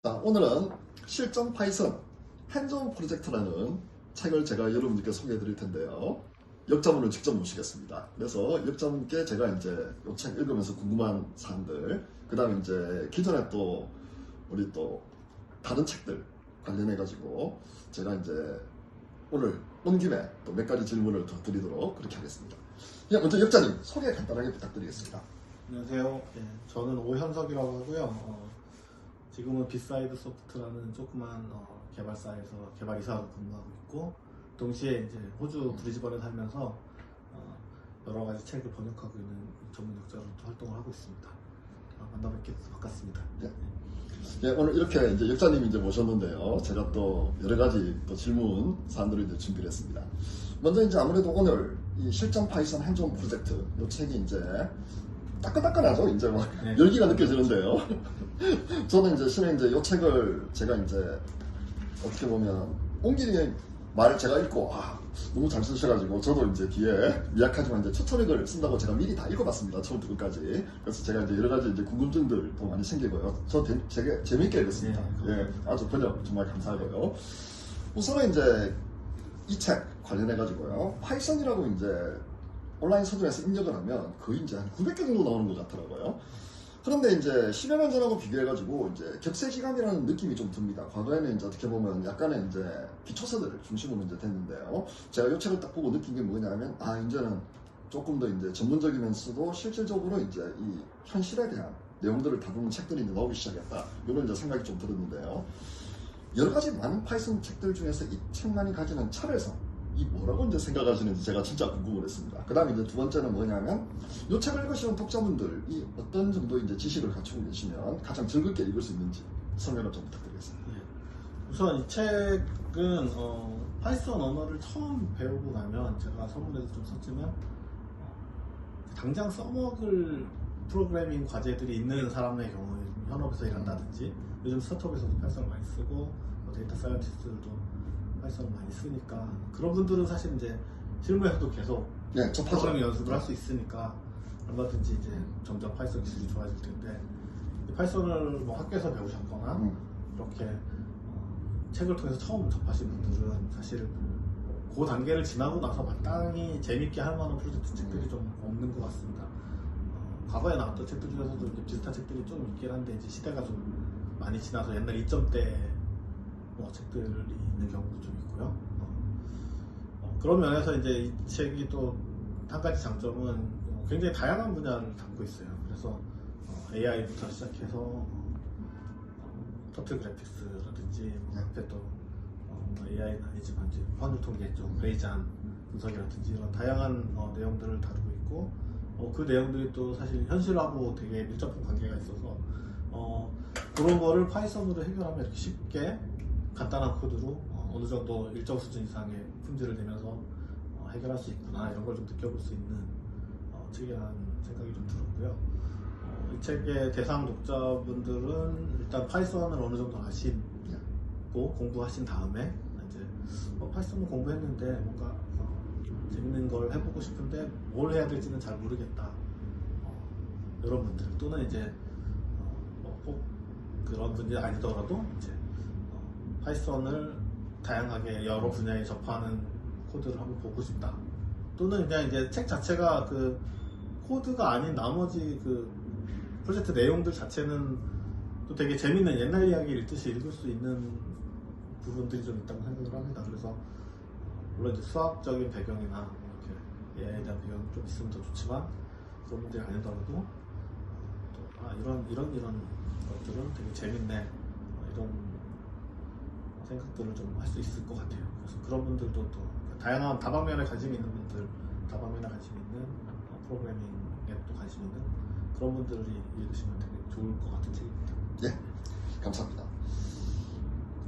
자, 오늘은 실전 파이썬 핸즈온 프로젝트라는 책을 제가 여러분들께 소개해 드릴 텐데요. 역자분을 직접 모시겠습니다. 그래서 역자분께 제가 이제 이 책 읽으면서 궁금한 사항들, 그 다음에 이제 기존에 또 우리 또 다른 책들 관련해 가지고 제가 이제 오늘 온 김에 또 몇 가지 질문을 더 드리도록 그렇게 하겠습니다. 먼저 역자님 소개 간단하게 부탁드리겠습니다. 안녕하세요. 저는 오현석이라고 하고요. 지금은 비사이드 소프트라는 조그만 개발사에서 개발이사로 근무하고 있고, 동시에 이제 호주 브리즈번에 살면서 여러 가지 책을 번역하고 있는 전문 역자로 활동을 하고 있습니다. 만나 뵙게 돼서 반갑습니다. 예, 오늘 이렇게 이제 역자님 이제 모셨는데요. 제가 또 여러 가지 또 질문 사항들을 이제 준비를 했습니다. 먼저 이제 아무래도 오늘 이 실전 파이썬 핸즈온 프로젝트 이 책이 이제 따끈따끈하죠. 이제 막 열기가 느껴지는데요. 저는 이제 실은 이제 이 책을 제가 이제 어떻게 보면 옹기리게 말을 제가 읽고 너무 잘 쓰셔가지고 저도 이제 뒤에 미약하지만 이제 추천액을 쓴다고 제가 미리 다 읽어봤습니다. 처음부터 끝까지. 그래서 제가 이제 여러 가지 이제 궁금증들도 많이 생기고요. 저 되게 재밌게 읽었습니다. 예, 아주 번역 정말 감사하고요. 우선은 이제 이 책 관련해가지고요. 파이썬이라고 이제 온라인 서점에서 입력을 하면 거의 이제 한 900개 정도 나오는 것 같더라고요. 그런데 이제 10여 년 전하고 비교해가지고 이제 격세지감이라는 느낌이 좀 듭니다. 과거에는 이제 어떻게 보면 약간의 이제 기초서들을 중심으로 이제 됐는데요. 제가 이 책을 딱 보고 느낀 게 뭐냐면, 이제는 조금 더 이제 전문적이면서도 실질적으로 이제 이 현실에 대한 내용들을 다루는 책들이 이제 나오기 시작했다. 이런 이제 생각이 좀 들었는데요. 여러 가지 많은 파이썬 책들 중에서 이 책만이 가지는 차별성, 이 뭐라고 이제 생각하시는지 제가 진짜 궁금을 했습니다. 그 다음에 이제 두 번째는 뭐냐면, 이 책을 읽으시는 독자분들이 어떤 정도 이제 지식을 갖추고 계시면 가장 즐겁게 읽을 수 있는지 설명을 좀 부탁드리겠습니다. 우선 이 책은 파이썬 언어를 처음 배우고 나면, 제가 서문에도 좀 썼지만 당장 써먹을 프로그래밍 과제들이 있는 사람의 경우에 현업에서 일한다든지, 요즘 스타트업에서도 파이썬을 많이 쓰고 데이터 사이언티스트들도 파이썬을 많이 쓰니까, 그런 분들은 사실 이제 실무에서도 계속 프로그래밍 연습을 할 수 있으니까 얼마든지 이제 점점 파이썬 기술이 좋아질 텐데, 파이썬을 뭐 학교에서 배우셨거나 이렇게 책을 통해서 처음 접하신 분들은 사실 그 단계를 지나고 나서 마땅히 재밌게 할 만한 프로젝트 책들이 좀 없는 것 같습니다. 과거에 나왔던 책들 중에서도 이제 비슷한 책들이 좀 있긴 한데, 이제 시대가 좀 많이 지나서 옛날 2점대 책들이 있는 경우도 좀 있고요. 그런 면에서 이제 이 책이 또 한 가지 장점은 굉장히 다양한 분야를 담고 있어요. 그래서 AI부터 시작해서 터틀 그래픽스라든지, 앞에 또 AI는 아니지만 이제 환율 통계 쪽 레이잔 분석이라든지 이런 다양한 내용들을 다루고 있고, 그 내용들이 또 사실 현실하고 되게 밀접한 관계가 있어서 그런 거를 파이썬으로 해결하면 이렇게 쉽게 간단한 코드로 어느 정도 일정 수준 이상의 품질을 내면서 해결할 수 있구나, 이런 걸 좀 느껴볼 수 있는 책이라는 생각이 좀 들었고요. 이 책의 대상 독자분들은 일단 파이썬을 어느 정도 아시고 공부하신 다음에 이제 파이썬을 공부했는데 뭔가 재밌는 걸 해보고 싶은데 뭘 해야 될지는 잘 모르겠다, 이런 분들, 또는 이제 꼭 그런 분이 아니더라도 이제 파이썬을 다양하게 여러 분야에 접하는 코드를 한번 보고 싶다, 또는 그냥 이제 책 자체가 그 코드가 아닌 나머지 그 프로젝트 내용들 자체는 또 되게 재밌는 옛날 이야기 읽듯이 읽을 수 있는 부분들이 좀 있다고 생각을 합니다. 그래서 물론 이제 수학적인 배경이나 이렇게 AI에 대한 배경이 좀 있으면 더 좋지만, 그런 분들이 아니더라도 또 이런 것들은 되게 재밌네, 이런 생각들을 좀 할 수 있을 것 같아요. 그래서 그런 분들도 또 다양한 다방면에 관심이 있는 분들, 다방면에 관심이 있는 프로그래밍에 또 관심 있는 그런 분들이 읽으시면 되게 좋을 것 같은 책입니다. 예, 감사합니다.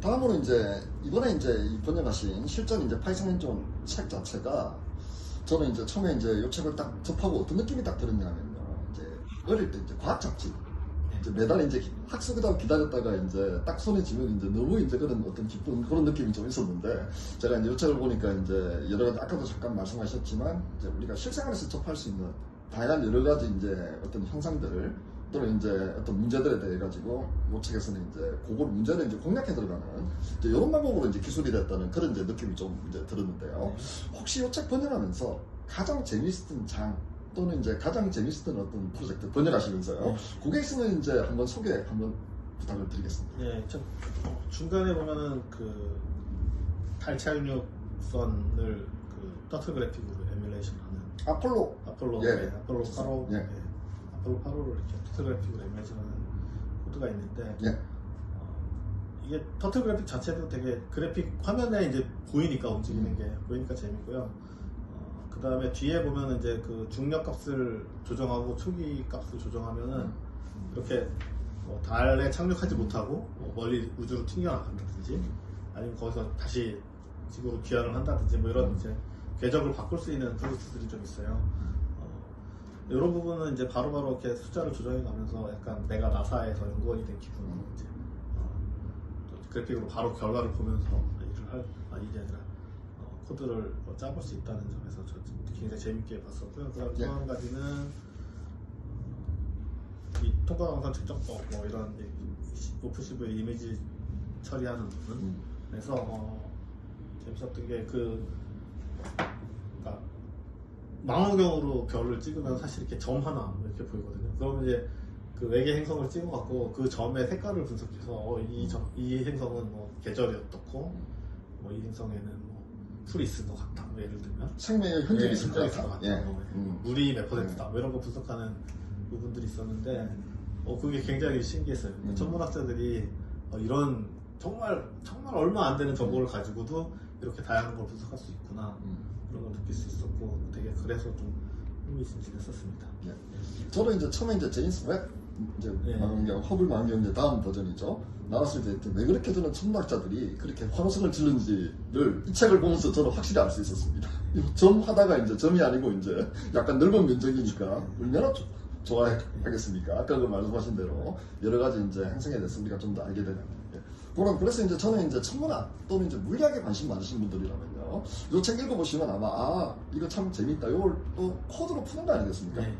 다음으로 이제 이번에 이제 번역하신 실전 이제 파이썬 핸즈온 책 자체가, 저는 이제 처음에 이제 이 책을 딱 접하고 어떤 느낌이 딱 들었냐면요, 이제 어릴 때 이제 과학 잡지 이제 매달 이제 학습하다고 기다렸다가 이제 딱 손에 쥐면 이제 너무 이제 그런 어떤 기쁜 그런 느낌이 좀 있었는데, 제가 이제 이 책을 보니까 이제 여러 가지, 아까도 잠깐 말씀하셨지만 이제 우리가 실생활에서 접할 수 있는 다양한 여러 가지 이제 어떤 형상들을 또는 이제 어떤 문제들에 대해 가지고 이 책에서는 이제 그걸 문제를 이제 공략해 들어가는 이제 이런 방법으로 이제 기술이 됐다는 그런 이제 느낌이 좀 이제 들었는데요. 혹시 이 책 번역하면서 가장 재미있었던 장 또는 이제 가장 재미있었던 어떤 프로젝트 번역하시면서요. 그게 있으면 이제 한번 소개 한번 부탁을 드리겠습니다. 예, 중간에 보면은 그 달 착륙선을 그 터틀 그래픽으로 에뮬레이션하는 아폴로 아폴로 예. 네, 아폴로 8호 예. 예, 아폴로 8호를 이렇게 터틀 그래픽으로 에뮬레이션하는 코드가 있는데 예. 이게 터틀 그래픽 자체도 되게 그래픽 화면에 이제 보이니까 움직이는 게 보이니까 재밌고요. 그 다음에 뒤에 보면 이제 그 중력 값을 조정하고 초기 값을 조정하면은 이렇게 뭐 달에 착륙하지 못하고 뭐 멀리 우주로 튕겨나간다든지 아니면 거기서 다시 지구로 귀환을 한다든지 뭐 이런 이제 궤적을 바꿀 수 있는 프로젝트들이 좀 있어요. 이런 부분은 이제 바로바로 이렇게 숫자를 조정해 가면서 약간 내가 나사에서 연구원이 된 기분으로 이제 또 그래픽으로 바로 결과를 보면서 일이 아니라 코드를 짜볼 수 있다는 점에서 저 굉장히 재밌게 봤었고요. 그다음 또 한 가지는 이 통과광선 측정법 뭐 이런 오프시브의 이미지 처리하는 부분에서 재밌었던 게 그러니까 망원경으로 별을 찍으면 사실 이렇게 점 하나 이렇게 보이거든요. 그러면 이제 그 외계 행성을 찍어갖고 그 점의 색깔을 분석해서 이 행성은 뭐 계절이 어떻고 뭐 이 행성에는 뭐 풀이 있을 것 같다. 뭐 예를 들면 생명의 흔적이 있을 것 흔적이 같다. 예. 물이 몇 %다. 뭐 이런 거 분석하는 부분들이 있었는데 그게 굉장히 신기했어요. 천문학자들이 이런 정말 얼마 안 되는 정보를 가지고도 이렇게 다양한 걸 분석할 수 있구나 그런 걸 느낄 수 있었고 되게 그래서 좀 흥미진진했었습니다. 예. 저도 이제 처음에 이제 제임스 웹 이제 예. 망원경 허블 망원경 이제 다음 버전이죠. 나왔을 때 왜 그렇게 저는 천문학자들이 그렇게 환호성을 지르는지를 이 책을 보면서 저는 확실히 알 수 있었습니다. 점 하다가 이제 점이 아니고 이제 약간 넓은 면적이니까 얼마나 좋아하겠습니까? 아까 그 말씀하신 대로 여러 가지 이제 행성에 대해서 우리가 좀 더 알게 되는. 그래서 이제 저는 이제 천문학 또는 이제 물리학에 관심 많으신 분들이라면요, 이 책 읽어보시면 아마 이거 참 재밌다. 이걸 또 코드로 푸는 거 아니겠습니까? 네.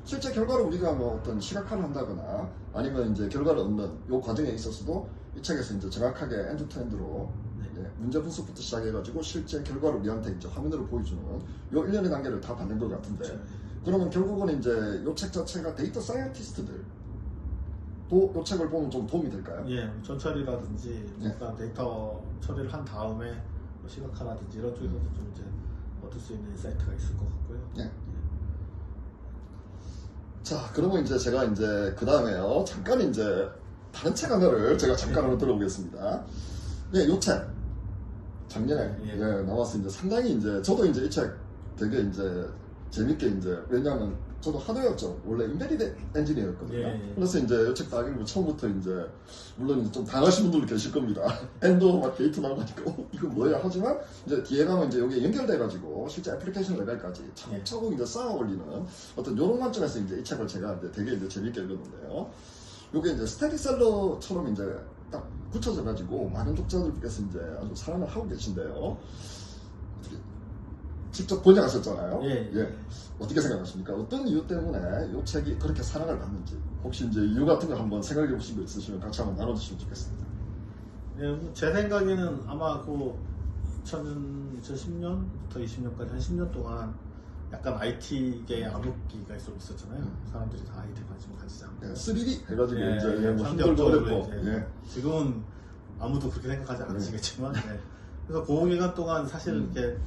실제 결과를 우리가 뭐 어떤 시각화를 한다거나 아니면 이제 결과를 얻는 이 과정에 있어서도 이 책에서 이제 정확하게 엔드 투 엔드로 문제 분석부터 시작해가지고 실제 결과를 우리한테 이제 화면으로 보여주는 요 일련의 단계를 다 받는 것 같은데, 그렇죠. 그러면 결국은 이제 이 책 자체가 데이터 사이언티스트들 또 이 책을 보면 좀 도움이 될까요? 예, 전처리라든지 예. 약간 데이터 처리를 한 다음에 뭐 시각화라든지 이런 쪽에서도 좀 이제 얻을 수 있는 인사이트가 있을 것 같고요. 예. 자, 그러면 이제 제가 이제 그 다음에요, 잠깐 이제 다른 책 하나를 제가 잠깐 한번 들어보겠습니다. 예, 이 책 작년에 예. 나왔을 때 상당히 이제 저도 이제 이 책 되게 이제 재밌게 이제, 왜냐하면 저도 하드웨어였죠. 원래 인베리드 엔지니어였거든요. 예. 그래서 이제 이 책 딱 읽고 처음부터 이제 물론 이제 좀 당하신 분들도 계실 겁니다. 엔도 막 데이터 나와가지고 이거 뭐야 하지만 이제 뒤에 가면 이제 여기 연결돼가지고 실제 애플리케이션 레벨까지 차곡차곡 이제 쌓아 올리는 어떤 이런 관점에서 이제 이 책을 제가 이제 되게 이제 재밌게 읽었는데요. 요게 이제 스테디셀러처럼 이제 딱 붙여져가지고 많은 독자들께서 이제 아주 사랑을 하고 계신데요. 직접 번역하셨잖아요. 예. 어떻게 생각하십니까? 어떤 이유 때문에 이 책이 그렇게 사랑을 받는지 혹시 이제 이유 같은 거 한번 생각해 보신 거 있으시면 같이 한번 나눠주시면 좋겠습니다. 예, 제 생각에는 아마 그 2010년부터 20년까지 한 10년 동안 약간 IT계의 암흑기가 좀 있었잖아요. 사람들이 다 IT 관심을 가지지 않고. 3D 해가지고 예, 이제 뭐 힘들고 상대적으로 어렵고. 이제 지금은 아무도 그렇게 생각하지 않으시겠지만 그래서 그 기간 동안 사실 이렇게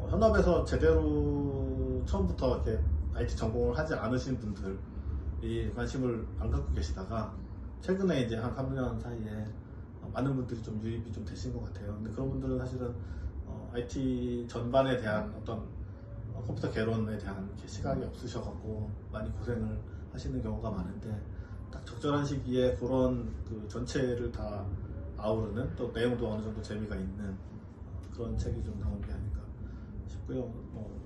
현업에서 제대로 처음부터 이렇게 IT 전공을 하지 않으신 분들이 관심을 안 갖고 계시다가 최근에 이제 한 3년 사이에 많은 분들이 좀 유입이 좀 되신 것 같아요. 근데 그런 분들은 사실은 IT 전반에 대한 어떤 컴퓨터 개론에 대한 이렇게 시각이 없으셔갖고 많이 고생을 하시는 경우가 많은데 딱 적절한 시기에 그런 그 전체를 다 아우르는 또 내용도 어느 정도 재미가 있는 그런 책이 좀 나온 게 아닌가 싶고요.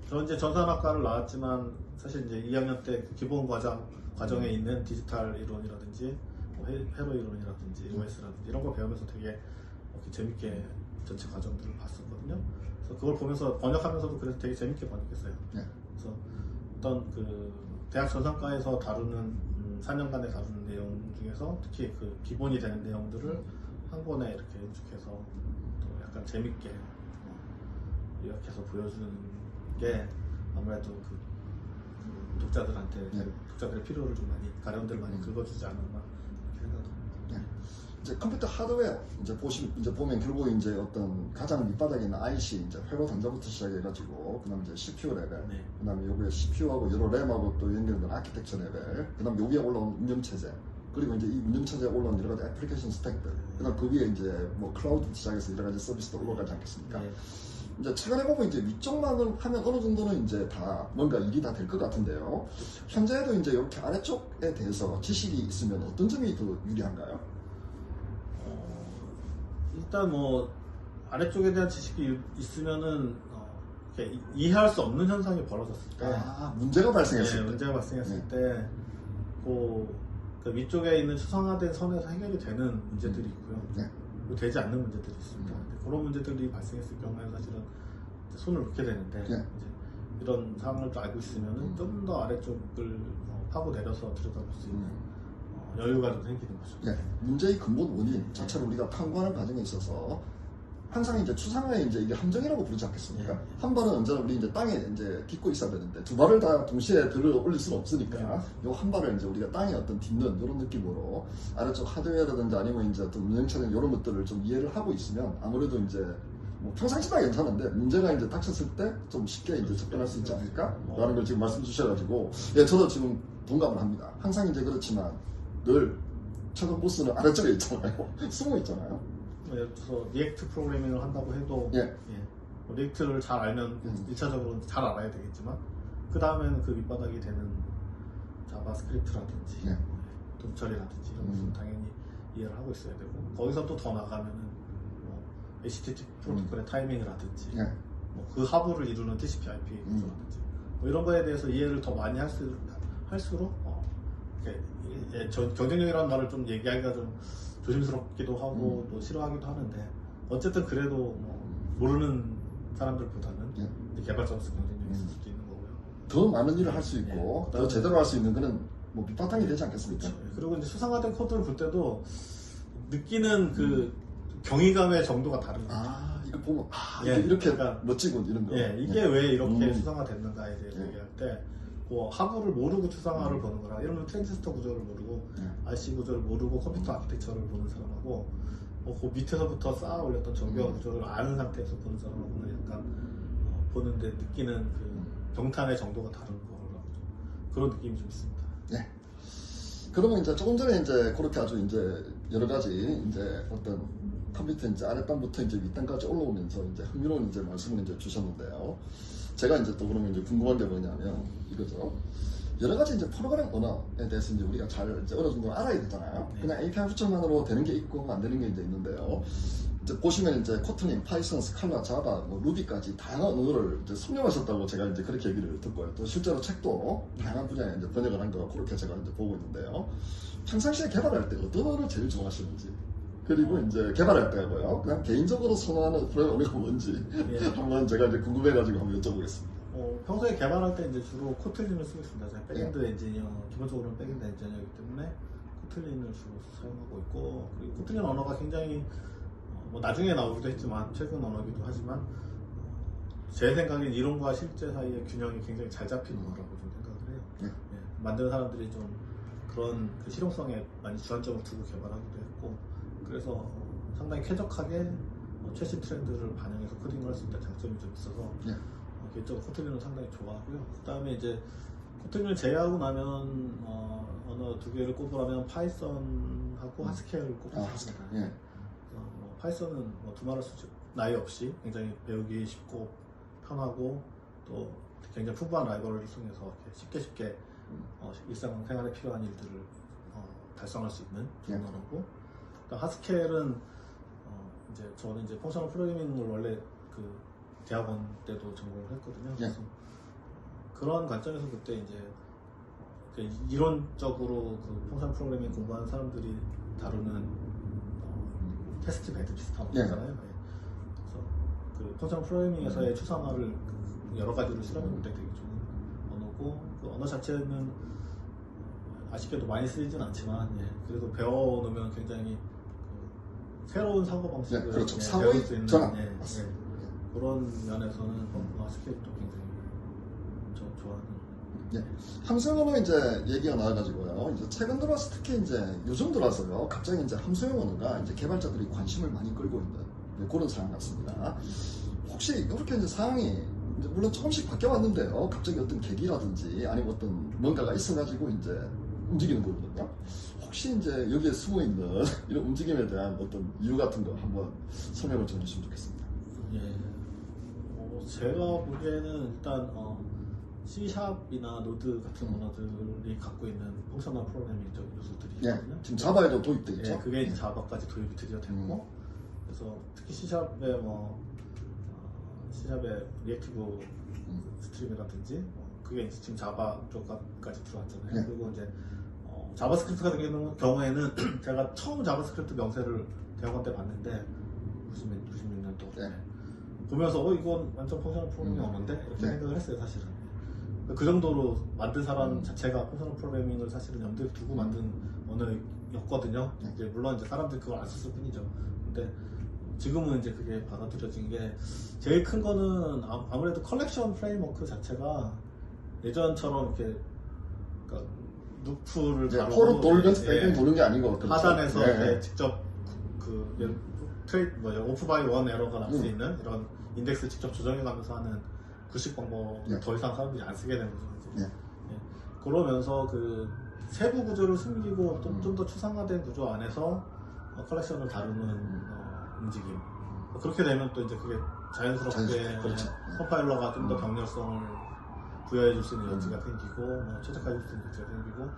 저 이제 전산학과를 나왔지만 사실 이제 2학년 때 그 기본 과정에 있는 디지털 이론이라든지 뭐 회로 이론이라든지 OS라든지 이런 걸 배우면서 되게 이렇게 재밌게 전체 과정들을 봤었거든요. 그래서 그걸 보면서 번역하면서도 그래서 되게 재밌게 번역했어요. 네. 그래서 어떤 그 대학 전산과에서 다루는 한 4년간에 다루는 내용 중에서 특히 그 기본이 되는 내용들을 한 권에 이렇게 연축해서 또 약간 재밌게 요약해서 보여주는 게 아무래도 그 독자들한테 네. 독자들의 필요를 좀 많이 가려움들을 많이 긁어주지 않았나 이렇게 생각합니다. 네. 이제 컴퓨터 하드웨어 이제 보면 결국 이제 어떤 가장 밑바닥에 있는 IC 이제 회로 단자부터 시작해가지고 그다음 이제 CPU 레벨, 네. 그다음에 요게 CPU하고 여러 램하고 또 연결된 아키텍처 레벨, 그다음 여기에 올라온 운영 체제, 그리고 이제 이 운영 체제에 올라온 여러 가지 애플리케이션 스택들, 그다음 그 위에 이제 뭐 클라우드 시작해서 여러 가지 서비스도 올라가지 않겠습니까? 네. 이제 최근에 보면 이제 위쪽만을 하면 어느 정도는 이제 다 뭔가 일이 다 될 것 같은데요. 현재도 이제 이렇게 아래쪽에 대해서 지식이 있으면 어떤 점이 더 유리한가요? 일단 뭐 아래쪽에 대한 지식이 있으면은 이렇게 이해할 수 없는 현상이 벌어졌을 때, 문제가 발생했을 네, 때. 문제가 발생했을 네. 때, 그 위쪽에 있는 추상화된 선에서 해결이 되는 문제들이 있고요. 네. 그리고 되지 않는 문제들이 있습니다. 근데 그런 문제들이 발생했을 경우에는 사실은 이제 손을 놓게 되는데, 네. 이제 이런 상황을 좀 알고 있으면은 좀 더 아래쪽을 파고 내려서 들여다볼 수 있는 여유가 좀 생기는 거죠. 네. 문제의 근본 원인 자체를 우리가 탐구하는 과정에 있어서 항상 이제 추상화의 이제 이게 함정이라고 부르지 않겠습니까? 네. 한 발은 언제나 우리 이제 땅에 이제 딛고 있어야 되는데 두 발을 다 동시에 들어 올릴 수는 없으니까 요 한 발을 이제 우리가 땅에 어떤 딛는 이런 느낌으로 아래쪽 하드웨어라든지 아니면 이제 어떤 운영체는 이런 것들을 좀 이해를 하고 있으면 아무래도 이제 뭐 평상시 다 괜찮은데 문제가 이제 닥쳤을 때 좀 쉽게 이제 접근할 수 있지 않을까라는 걸 지금 말씀 주셔가지고 예 저도 지금 동감을 합니다. 항상 이제 그렇지만 늘 최근 보스는 아래쪽에 있잖아요. 숨어 있잖아요. 예를 들어서 리액트 프로그래밍을 한다고 해도 뭐 리액트를 잘 알면 1차적으로 잘 알아야 되겠지만 그 다음에는 그 밑바닥이 되는 자바스크립트라든지 돈 처리라든지 이런 것은 당연히 이해를 하고 있어야 되고 거기서 또 더 나가면은 뭐 HTTP 프로토콜의 타이밍이라든지 뭐 그 하부를 이루는 TCP/IP 구조라든지 뭐 이런 거에 대해서 이해를 더 많이 할수록 경쟁력이라는 말을 좀 얘기하기가 좀 조심스럽기도 하고 또 싫어하기도 하는데 어쨌든 그래도 뭐 모르는 사람들보다는 이제 개발자로서 경쟁력이 있을 수도 있는 거고요. 더 많은 일을 할 수 있고 더 제대로 할 수 있는 거는 뭐 밑바탕이 되지 않겠습니까? 그렇죠. 그리고 이제 수상화된 코드를 볼 때도 느끼는 그 경이감의 정도가 다른 거죠. 이거 보면 이렇게 그러니까, 멋지군 이런 거. 이게 왜 이렇게 수상화됐는가에 대해서 얘기할 때 그 하부를 모르고 추상화를 보는 거랑 이런 트랜지스터 구조를 모르고 IC 구조를 모르고 컴퓨터 아키텍처를 보는 사람하고 그 밑에서부터 쌓아 올렸던 정교한 구조를 아는 상태에서 보는 사람하고는 약간 보는데 느끼는 그 경탄의 정도가 다른 거라고 그런 느낌이 좀 있습니다. 네. 그러면 이제 조금 전에 이제 그렇게 아주 이제 여러 가지 이제 어떤 컴퓨터 이제 아랫단부터 이제 윗단까지 올라오면서 이제 흥미로운 이제 말씀을 이제 주셨는데요. 제가 이제 또 그러면 이제 궁금한 게 뭐냐면 이거죠. 여러 가지 이제 프로그램 언어에 대해서 이제 우리가 잘 이제 어느 정도 알아야 되잖아요. 그냥 API 후처만으로 되는 게 있고 안 되는 게 이제 있는데요. 이제 보시면 이제 코틀린, 파이썬, 스칼라, 자바, 뭐 루비까지 다양한 언어를 이제 섭렵하셨다고 제가 이제 그렇게 얘기를 듣고요. 또 실제로 책도 다양한 분야에 이제 번역을 한 거 그렇게 제가 이제 보고 있는데요. 평상시에 개발할 때 어떤 언어를 제일 좋아하시는지. 그리고 이제 개발할 때고요. 그냥 개인적으로 선호하는 프로그램 언어가 뭔지 한번 제가 이제 궁금해가지고 한번 여쭤보겠습니다. 평소에 개발할 때 이제 주로 코틀린을 쓰고 있습니다. 제가 백엔드 엔지니어, 기본적으로는 백엔드 엔지니어이기 때문에 코틀린을 주로 사용하고 있고, 그리고 코틀린 언어가 굉장히 뭐 나중에 나오기도 했지만 최근 언어이기도 하지만 제 생각엔 이론과 실제 사이의 균형이 굉장히 잘 잡힌 언어라고 좀 생각을 해요. 만드는 사람들이 좀 그런 그 실용성에 많이 주안점을 두고 개발하기도 했고, 그래서 상당히 쾌적하게 최신 트렌드를 반영해서 코딩을 할 수 있다는 장점이 좀 있어서 개인적으로 코틀린은 상당히 좋아하고요. 그 다음에 이제 코틀린을 제외하고 나면 언어 두 개를 꼽으라면 파이썬하고 하스켈을 꼽습니다. 파이썬은 뭐 두말할 수 나위 없이 굉장히 배우기 쉽고 편하고 또 굉장히 풍부한 라이브러리를 통해서 쉽게 일상생활에 필요한 일들을 달성할 수 있는 좋은 언어고, 하스켈은 이제 저는 이제 펑셔널 프로그래밍을 원래 그 대학원 때도 전공을 했거든요. 그래서 그런 관점에서 그때 이제 이론적으로 그 펑셔널 프로그래밍 공부하는 사람들이 다루는 테스트 베드 비슷한 거잖아요. 그래서 그 펑셔널 프로그래밍에서의 추상화를 여러 가지로 실험해 볼 때 되게 좋은 언어고, 그 언어 자체는 아쉽게도 많이 쓰이진 않지만 그래도 배워놓으면 굉장히 새로운 사고 방식을 네, 그렇죠. 배울 사고의 수 있는 전환. 그런 면에서는 스케일도 굉장히 저 좋아하는. 예. 함수형 언어 이제 얘기가 나와가지고요. 이제 최근 들어서 특히 이제 요즘 들어서요. 갑자기 이제 함수형 언어가 이제 개발자들이 관심을 많이 끌고 있는 그런 상황 같습니다. 혹시 이렇게 이제 상황이 이제 물론 조금씩 바뀌어왔는데요. 갑자기 어떤 계기라든지 아니면 어떤 뭔가가 있어가지고 이제 움직이는 거거든요. 혹시 이제 여기에 숨어 있는 이런 움직임에 대한 어떤 이유 같은 거 한번 설명을 좀 해주시면 좋겠습니다. 제가 보기에는 일단 C#이나 노드 같은 언어들이 갖고 있는 펑셔널 프로그래밍적 요소들이 있거든요. 지금 자바에도 도입돼 있죠. 그게 이제 자바까지 도입이 드디어 됐고, 그래서 특히 C샵의 C샵의 리액티브 스트림이라든지 그게 이제 지금 자바 쪽까지 들어왔잖아요. 그리고 이제 자바스크립트 같은 경우에는 제가 처음 자바스크립트 명세를 대학원 때 봤는데 96년도 보면서 이건 완전 펑셔널 프로그래밍 언어인데 이렇게 생각을 했어요. 사실은 그 정도로 만든 사람 자체가 펑셔널 프로그래밍을 사실은 염두에 두고 만든 언어였거든요. 이제 물론 이제 사람들이 그걸 안 썼을 뿐이죠. 근데 지금은 이제 그게 받아들여진 게 제일 큰 거는 아무래도 컬렉션 프레임워크 자체가 예전처럼 이렇게 그러니까 루프를 포로 돌면서 백은 도는 게 아니고 하단에서 직접 오프 바이 원 에러가 날 수 있는 이런 인덱스 직접 조정해가면서 하는 구식 방법을 더 이상 사람들이 안 쓰게 되는 거죠. 그러면서 그 세부 구조를 숨기고 좀 더 추상화된 구조 안에서 컬렉션을 다루는 움직임. 그렇게 되면 또 이제 그게 자연스럽게 컴파일러가 좀 더 병렬성을 부여해 줄 수 있는 여지가 생기고 최적화해 줄 수 있는 여지가 생기고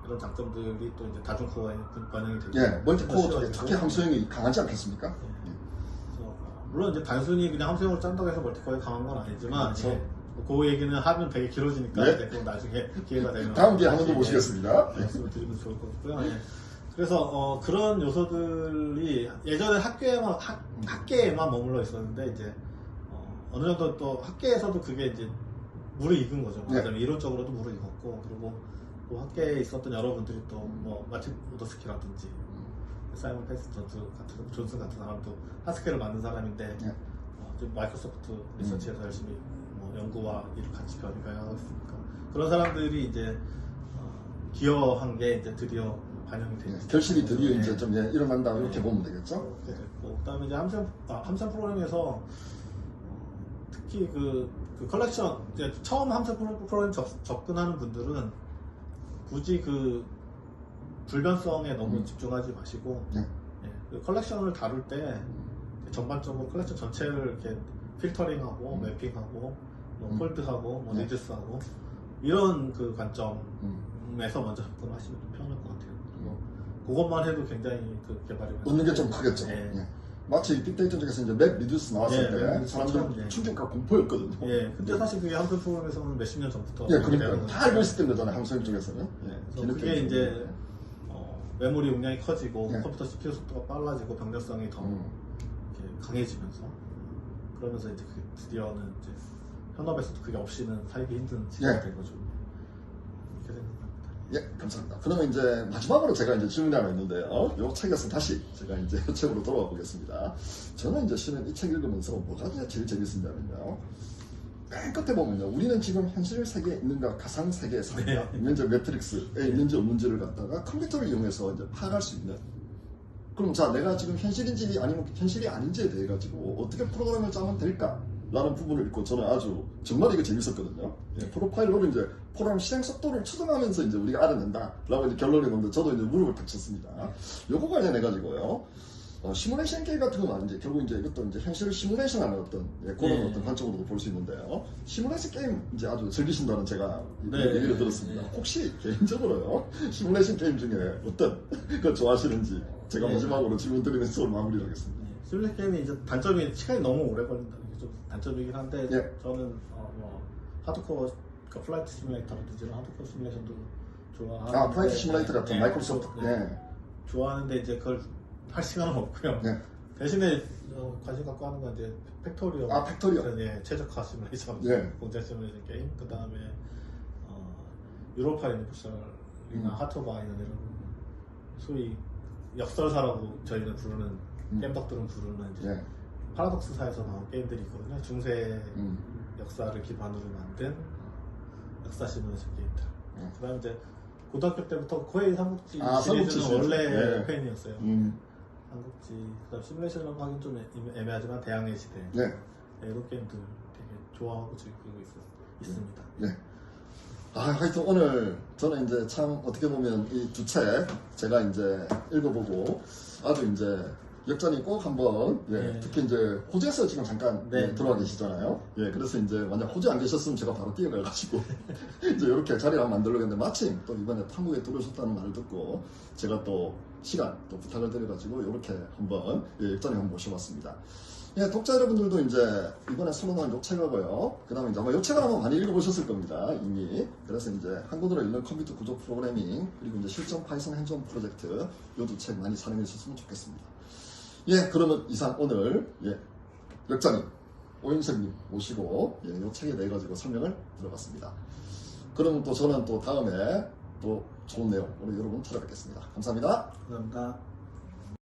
이런 장점들이 또 이제 다중코어에 반영이 되고 멀티코어 쪽에 특히 함수형이 강하지 않겠습니까? 그래서 물론 이제 단순히 그냥 함수형을 짠다고 해서 멀티코어에 강한 건 아니지만 그 얘기는 하면 되게 길어지니까 그건 나중에 기회가 되면 다음 기회에 한 번 더 모시겠습니다. 말씀을 드리면 좋을 것 같고요. 그래서 그런 요소들이 예전에 학계에만 머물러 있었는데 이제 어느 정도 또 학계에서도 그게 이제 무르익은 거죠. 말하자면 이론적으로도 무르익었고 그리고 또 학계에 있었던 여러분들이 또 뭐 마틴 오더스키라든지 사이먼 패스 존슨 같은 사람도 하스켈을 만든 사람인데 지금 마이크로소프트 리서치에서 열심히 연구와 일을 같이 병행하고 있으니까 그런 사람들이 이제 기여한 게 이제 드디어 반영이 되죠. 결실이 드디어 이제 좀 일어난다 이렇게 보면 되겠죠. 그다음에 이제 함수 프로그램에서 특히 그 컬렉션 이제 처음 함수 프로그램 접근하는 분들은 굳이 그 불변성에 너무 집중하지 마시고 그 컬렉션을 다룰 때 전반적으로 컬렉션 전체를 이렇게 필터링하고 매핑하고 폴드하고 리듀스하고 이런 그 관점에서 먼저 접근하시면 편할 것 같아요. 그것만 해도 굉장히 그 개발이 얻는 게 좀 크겠죠. 마치 빅데이터 쪽에서 이제 맵 리듀스 나왔을 때 사람들 충격과 공포였거든요. 근데 사실 그게 함수 프로그램에서는 몇십 년 전부터 그러니까 다 알고 있을 때잖아요. 함수형 쪽에서는. 그게 이제 메모리 용량이 커지고 컴퓨터 CPU 속도가 빨라지고 병렬성이 더 이렇게 강해지면서 그러면서 이제 드디어는 이제 현업에서도 그게 없이는 살기 힘든 시대가 된 거죠. 이렇게 생각합니다. 감사합니다. 그러면 이제 마지막으로 제가 이제 질문이 하나 있는데요. 이 책에서 다시 제가 이제 책으로 돌아가 보겠습니다. 저는 이제 실은 이 책 읽으면서 뭐가 제일 재밌었냐면요. 맨 끝에 보면요. 우리는 지금 현실 세계에 있는가 가상 세계에 사는가 이제 매트릭스에 있는지 없는지를 갖다가 컴퓨터를 이용해서 이제 파악할 수 있는. 그럼 자 내가 지금 현실인지 아니면 현실이 아닌지에 대해 가지고 어떻게 프로그램을 짜면 될까? 라는 부분을 읽고 저는 아주 정말 이거 재밌었거든요. 프로파일러로 이제 프로그램 실행 속도를 추정하면서 이제 우리가 알아낸다 라고 이제 결론을 내는데 저도 이제 무릎을 탁 쳤습니다. 요거 관련해가지고요. 시뮬레이션 게임 같은 건 아닌지 결국 이제 이것도 이제 현실을 시뮬레이션하는 어떤 그런 어떤 관점으로도 볼 수 있는데요. 시뮬레이션 게임 이제 아주 즐기신다는 제가 얘기를 들었습니다. 혹시 개인적으로요 시뮬레이션 게임 중에 어떤 걸 좋아하시는지 제가 마지막으로 질문 드리면서 마무리를 하겠습니다. 시뮬레이션 게임이 이제 단점이 시간이 너무 오래 걸린다는 게 좀 단점이긴 한데 저는 하드코어 그러니까 플라이트 시뮬레이터라든지 이런 하드코어 시뮬레이션도 좋아하는데 플라이트 시뮬레이터 같은 마이크로소프트 좋아하는데 이제 그걸 할 시간은 없고요. 대신에 관심 갖고 하는 건 이제 팩토리어. 팩토리어. 최적화 시뮬레이션, 공장 시뮬레이션 게임. 그 다음에 유로파 유니버설 하토바이나 이런 소위 역설사라고 저희는 부르는 게임덕들은 부르는 이제 예. 파라독스사에서 나온 게임들이 있거든요. 중세 음. 역사를 기반으로 만든 역사 시뮬레이션 게임들. 음. 그다음 이제 고등학교 때부터 코에이 삼국지 삼국지 시리즈는 시리즈. 원래 예. 팬이었어요. 삼국지, 그다음 시뮬레이션이라고 하긴 좀 애매하지만 대항해 시대 예. 이런 게임들 되게 좋아하고 즐기고 있습니다. 예. 하여튼 오늘 저는 이제 참 어떻게 보면 이 두 책 제가 이제 읽어보고 아주 이제 역전이 꼭 한번 네. 특히 이제 호주에서 지금 잠깐 네. 들어와 계시잖아요. 예, 그래서 이제 만약 호주 안 계셨으면 제가 바로 뛰어가가지고 이제 이렇게 자리를 한번 만들려고 했는데 마침 또 이번에 한국에 들어오셨다는 말을 듣고 제가 또 시간 또 부탁을 드려가지고 이렇게 한번 역전이 한번 모셔봤습니다. 예, 독자 여러분들도 이제 이번에 선언한 요 책하고요. 그 다음에 이제 아마 요 책을 아마 많이 읽어보셨을 겁니다, 이미. 그래서 이제 한국어로 읽는 컴퓨터 구조 프로그래밍, 그리고 이제 실전 파이썬 핸즈온 프로젝트, 요 두 책 많이 사랑해 주셨으면 좋겠습니다. 예, 그러면 이상 오늘, 역장님, 오윤석님 모시고, 요 책에 대해 가지고 설명을 들어봤습니다. 그러면 또 저는 또 다음에 또 좋은 내용, 우리 여러분 찾아뵙겠습니다. 감사합니다. 감사합니다.